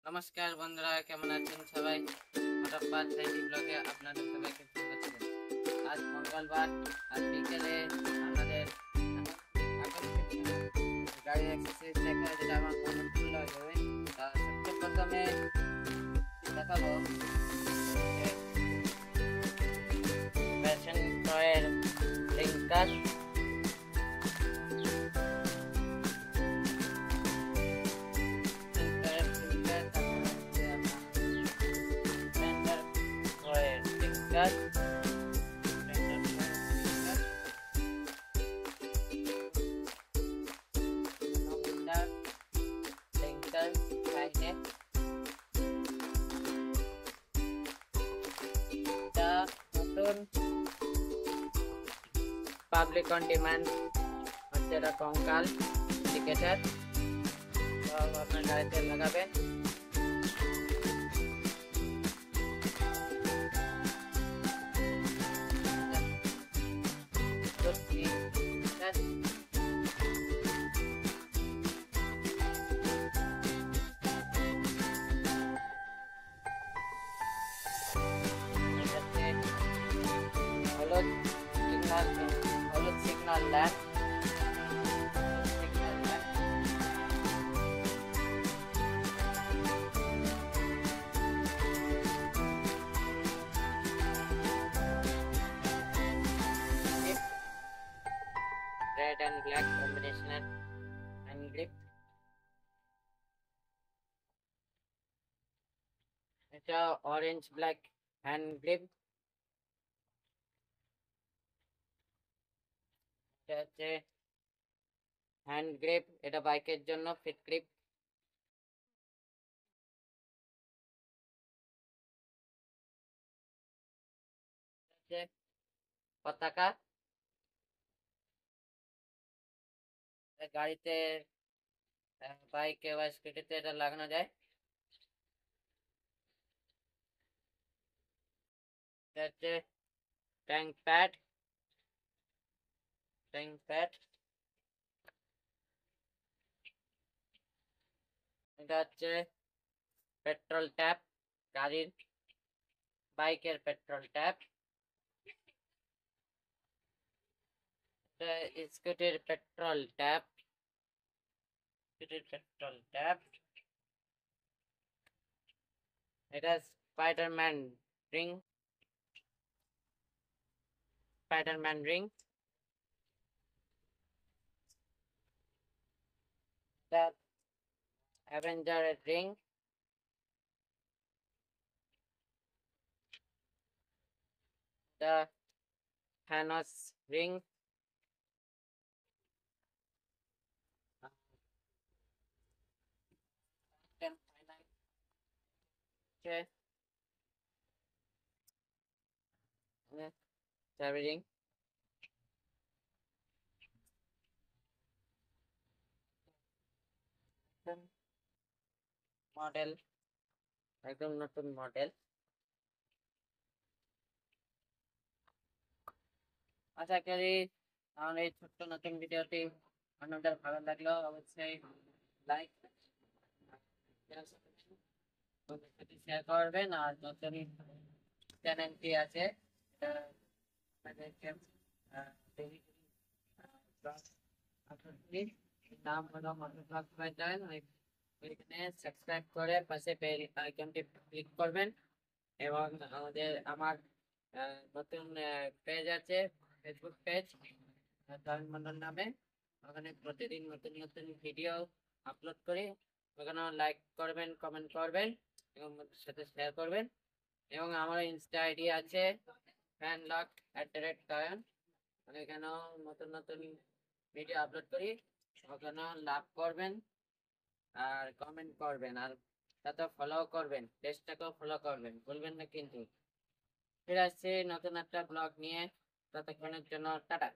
নমস্কার বন্ধুরা, কেমন আছেন সবাই? মোটাপ্পাত সাইটি ব্লগে আপনাদের সবাইকে স্বাগত জানাই। আজ মঙ্গলবার, আজ বিকেলে আমাদের আকর্ষণীয় গাড়ি এক্সারসাইজ দেখা, যেটা আমার মন উৎফুল্ল হয়ে যাবে। সবচেয়ে প্রথমে দেখাবো ফ্যাশন প্রয়ের লিঙ্কার। পাবলিক অন ডিমান্ড হচ্ছে এটা কঙ্কাল টিকেটার, আপনার গাড়িতে লাগাবেন। হলুদ signal lamp, red and black combination hand grip। এটা অরেঞ্জ ব্ল্যাক হ্যান্ড গ্রিপ। এটা হচ্ছে হ্যান্ড গ্রিপ, এটা বাইকের জন্য ফিট গ্রিপ। পতাকা, গাড়িতে বাইকে বা স্কুটিতে এটা লাগানো যায়। এটা হচ্ছে ট্যাঙ্ক প্যাড, এটা হচ্ছে পেট্রোল ট্যাপ, গাড়ির বাইকের পেট্রোল ট্যাপ। এটা স্কুটির পেট্রোল ট্যাপ, এটা স্পাইডারম্যান রিং, এটা অ্যাভেঞ্জারের রিং, এটা থ্যানোস রিং, চাবি রিং। মডেল, একদম নতুন মডেল। আশা করি আমার এই ছোট্ট নতুন ভিডিওটি আপনাদের ভালো লাগলো। অবশ্যই লাইক শেয়ার করবেন, আর নতুন চ্যানেলটি আছে নাম হলো মনোভাগ বাজার। ওইখানে সাবস্ক্রাইব করে পাশে বেল আইকনটি ক্লিক করবেন। এবং আমার নতুন পেজ আছে, ফেসবুক পেজ তরুণ মন্ডল নামে। ওখানে প্রতিদিন নতুন নতুন ভিডিও আপলোড করি। ওখানে লাইক করবেন, কমেন্ট করবেন এবং সাথে শেয়ার করবেন। এবং আমার ইনস্টা আইডি আছে fanlock@karan। এখানেও নতুন নতুন ভিডিও আপলোড করি, ওখানেও লাভ করবেন আর কমেন্ট করবেন, আর সাথে ফলো করবেন, পেজটাকেও ফলো করবেন, ভুলবেন না কিন্তু। ফিরে আসছি নতুন একটা ব্লগ নিয়ে, ততক্ষণের জন্য টাটা।